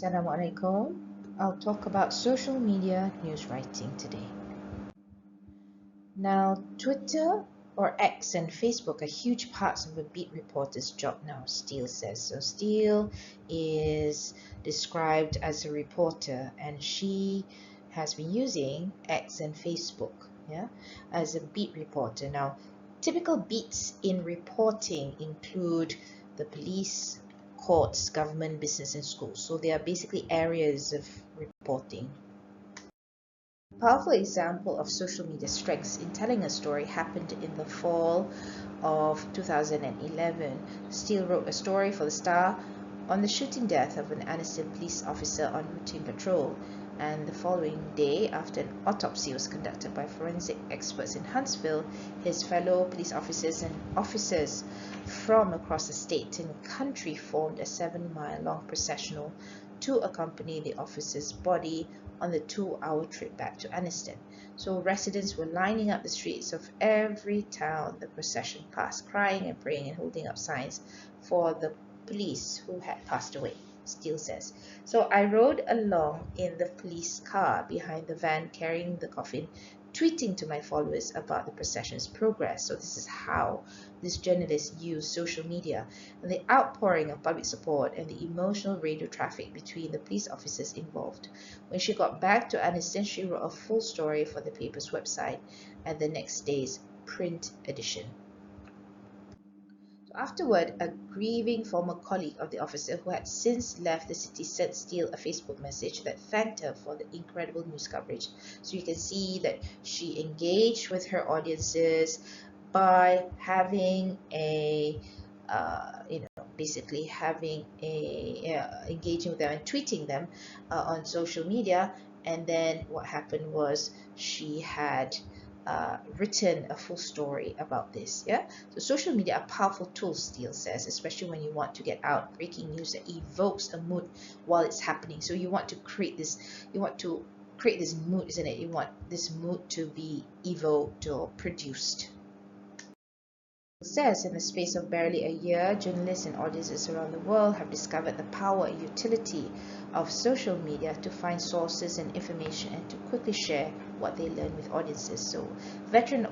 Assalamualaikum. I'll talk about social media news writing today. Now, Twitter or X and Facebook are huge parts of a beat reporter's job now, Steele says. So, Steele is described as a reporter, and she has been using X and Facebook, as a beat reporter. Now, typical beats in reporting include the police, courts, government, business, and schools. So, they are basically areas of reporting. A powerful example of social media strengths in telling a story happened in the fall of 2011. Steele wrote a story for The Star on the shooting death of an Anniston police officer on routine patrol, and the following day, after an autopsy was conducted by forensic experts in Huntsville, his fellow police officers and officers from across the state and country formed a 7-mile-long processional to accompany the officer's body on the 2-hour trip back to Anniston. So residents were lining up the streets of every town the procession passed, crying and praying and holding up signs for the police who had passed away, Steele says. So I rode along in the police car behind the van carrying the coffin, tweeting to my followers about the procession's progress. So this is how this journalist used social media, and the outpouring of public support and the emotional radio traffic between the police officers involved. When she got back to Anniston, she wrote a full story for the paper's website and the next day's print edition. Afterward, a grieving former colleague of the officer who had since left the city sent Steele a Facebook message that thanked her for the incredible news coverage. So you can see that she engaged with her audiences by having basically having engaging with them and tweeting them on social media. And then what happened was she had written a full story about this. So social media are powerful tools, Steele says, especially when you want to get out breaking news that evokes a mood while it's happening. So you want to create this mood, isn't it? You want this mood to be evoked or produced. Says in the space of barely a year, journalists and audiences around the world have discovered the power and utility of social media to find sources and information and to quickly share what they learn with audiences. So veteran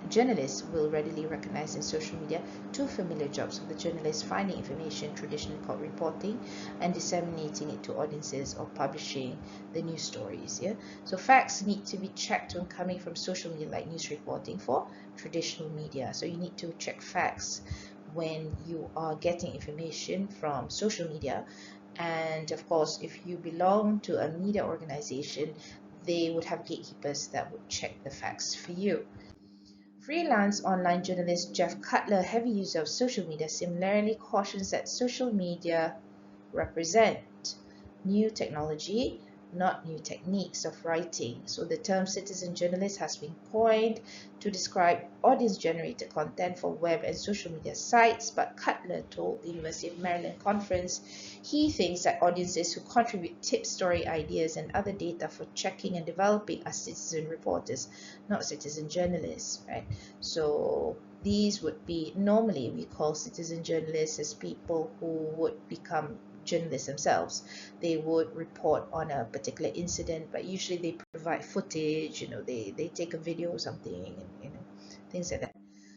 journalists will readily recognize in social media two familiar jobs of the journalist: finding information, traditionally called reporting, and disseminating it to audiences or publishing the news stories. So facts need to be checked when coming from social media like news reporting for traditional media. So you need to check facts when you are getting information from social media. And of course, if you belong to a media organization, they would have gatekeepers that would check the facts for you. Freelance online journalist Jeff Cutler, heavy user of social media, similarly cautions that social media represent new technology, not new techniques of writing. So the term citizen journalist has been coined to describe audience-generated content for web and social media sites, but Cutler told the University of Maryland conference he thinks that audiences who contribute tips, story ideas, and other data for checking and developing are citizen reporters, not citizen journalists, right? So these would be, normally we call citizen journalists as people who would become journalists themselves. They would report on a particular incident, but usually they provide footage, they take a video or something, and things like that.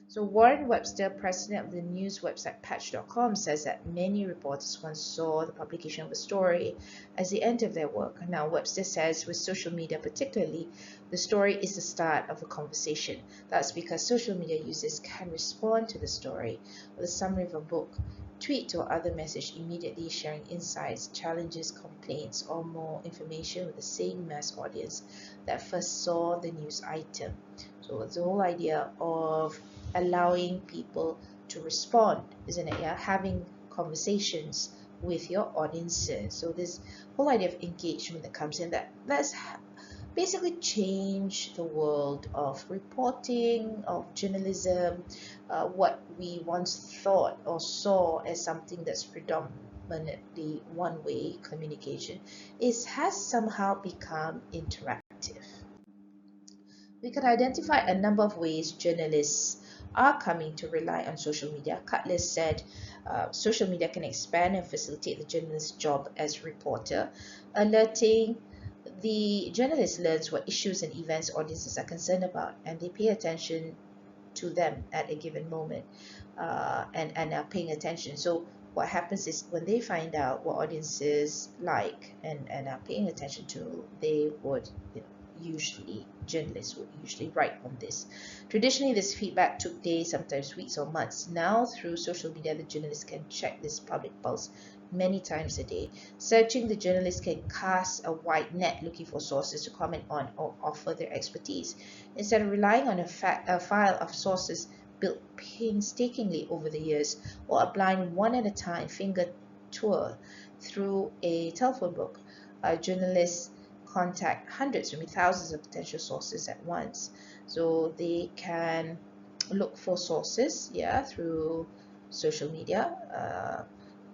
So Warren Webster, president of the news website Patch.com, says that many reporters once saw the publication of a story as the end of their work. Now, Webster says with social media particularly, the story is the start of a conversation. That's because social media users can respond to the story or the summary of a book, tweet or other message immediately, sharing insights, challenges, complaints, or more information with the same mass audience that first saw the news item. So it's the whole idea of allowing people to respond, isn't it? Having conversations with your audiences. So this whole idea of engagement that comes in, that's basically change the world of reporting, of journalism. What we once thought or saw as something that's predominantly one-way communication has somehow become interactive. We can identify a number of ways journalists are coming to rely on social media. Cutler said Social media can expand and facilitate the journalist's job as reporter, alerting the journalist learns what issues and events audiences are concerned about, and they pay attention to them at a given moment, and are paying attention. So what happens is when they find out what audiences like and are paying attention to, they would, usually journalists would usually write on this. Traditionally, this feedback took days, sometimes weeks or months. Now, through social media, the journalist can check this public pulse many times a day. Searching, the journalist can cast a wide net looking for sources to comment on or offer their expertise. Instead of relying on a file of sources built painstakingly over the years, or a blind one at a time finger tour through a telephone book, journalists contact hundreds, maybe thousands of potential sources at once. So they can look for sources, through social media,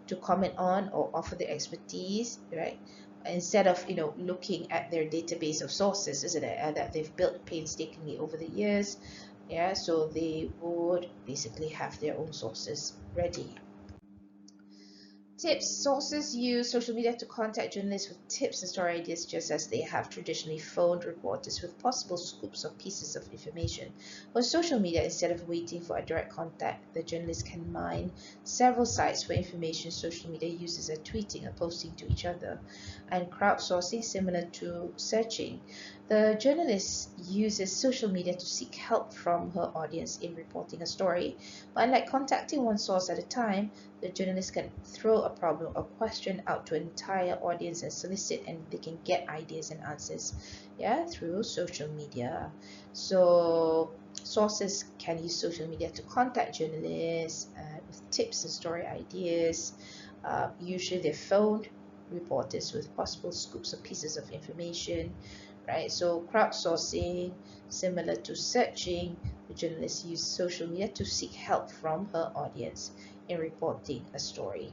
to comment on or offer their expertise, right? Instead of looking at their database of sources, isn't it, that they've built painstakingly over the years. So they would basically have their own sources ready. Tips. Sources use social media to contact journalists with tips and story ideas, just as they have traditionally phoned reporters with possible scoops or pieces of information. For social media, instead of waiting for a direct contact, the journalist can mine several sites for information. Social media users are tweeting or posting to each other, and crowdsourcing, similar to searching. The journalist uses social media to seek help from her audience in reporting a story. But unlike contacting one source at a time, the journalist can throw a problem or question out to an entire audience and solicit, and they can get ideas and answers, through social media. So sources can use social media to contact journalists with tips and story ideas. Usually they're phoned reporters with possible scoops or pieces of information, right? So crowdsourcing, similar to searching, the journalist used social media to seek help from her audience in reporting a story.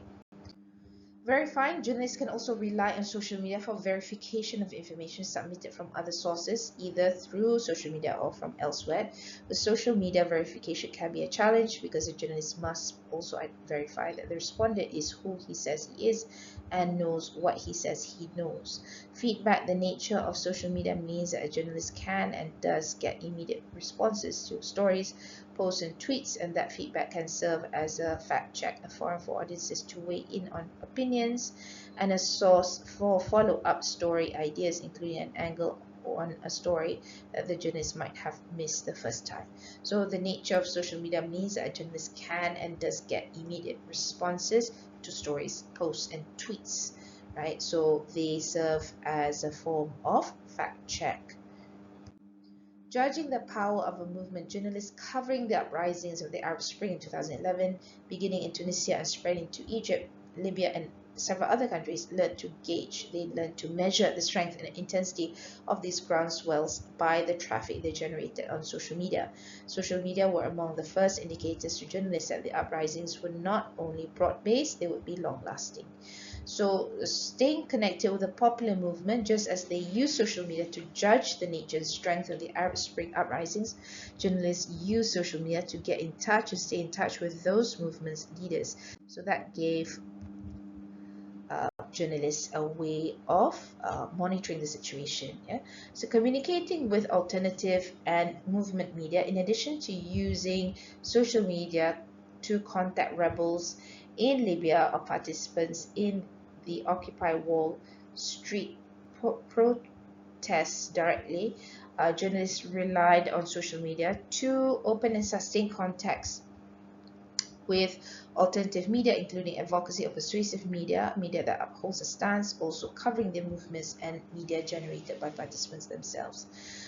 Verifying, journalists can also rely on social media for verification of information submitted from other sources, either through social media or from elsewhere. With social media, verification can be a challenge because the journalist must also verify that the respondent is who he says he is and knows what he says he knows. Feedback, the nature of social media means that a journalist can and does get immediate responses to stories, posts and tweets, and that feedback can serve as a fact check, a forum for audiences to weigh in on opinions, and a source for follow-up story ideas, including an angle on a story that the journalist might have missed the first time. So the nature of social media means that a journalist can and does get immediate responses to stories, posts and tweets, right? So they serve as a form of fact check. Judging the power of a movement, journalists covering the uprisings of the Arab Spring in 2011, beginning in Tunisia and spreading to Egypt, Libya, and several other countries, learned to gauge, they learned to measure the strength and intensity of these groundswells by the traffic they generated on social media. Social media were among the first indicators to journalists that the uprisings were not only broad-based, they would be long-lasting. So staying connected with the popular movement, just as they use social media to judge the nature and strength of the Arab Spring uprisings, journalists use social media to get in touch and stay in touch with those movements' leaders. So that gave journalists a way of monitoring the situation. So communicating with alternative and movement media, in addition to using social media to contact rebels in Libya or participants in the Occupy Wall Street protests directly, journalists relied on social media to open and sustain contacts with alternative media, including advocacy or persuasive media, media that upholds a stance, also covering the movements, and media generated by participants themselves.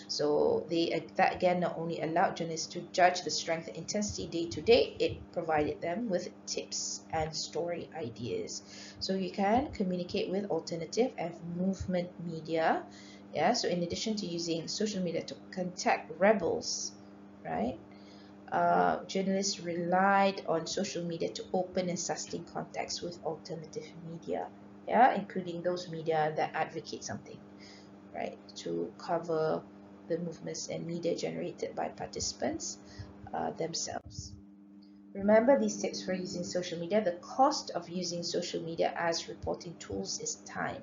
So that again not only allowed journalists to judge the strength and intensity day to day, it provided them with tips and story ideas. So you can communicate with alternative and movement media. So in addition to using social media to contact rebels, right? Journalists relied on social media to open and sustain contacts with alternative media, including those media that advocate something, right, to cover the movements and media generated by participants themselves. Remember these tips for using social media. The cost of using social media as reporting tools is time.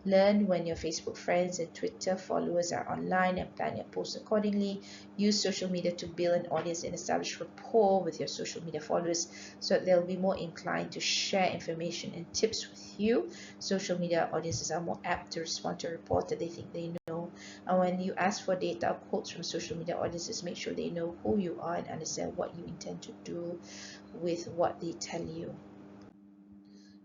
Learn when your Facebook friends and Twitter followers are online and plan your posts accordingly. Use social media to build an audience and establish rapport with your social media followers so that they'll be more inclined to share information and tips with you. Social media audiences are more apt to respond to a report that they think they know. And when you ask for data or quotes from social media audiences, make sure they know who you are and understand what you intend to do with what they tell you.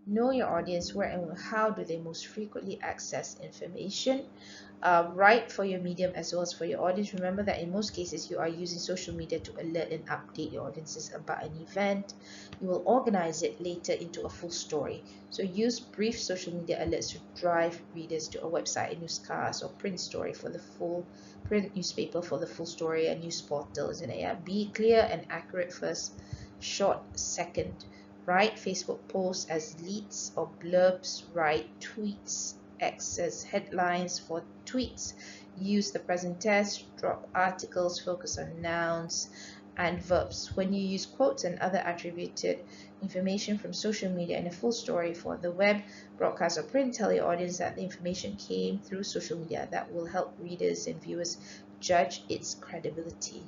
Know your audience. Where and how do they most frequently access information? Write for your medium as well as for your audience. Remember that in most cases you are using social media to alert and update your audiences about an event. You will organize it later into a full story. So use brief social media alerts to drive readers to a website, a newscast, or print story for the full print newspaper for the full story, and news portals. And be clear and accurate first, short second. Write Facebook posts as leads or blurbs. Write tweets as headlines for tweets. Use the present tense. Drop articles. Focus on nouns and verbs. When you use quotes and other attributed information from social media in a full story for the web, broadcast, or print, tell your audience that the information came through social media. That will help readers and viewers judge its credibility.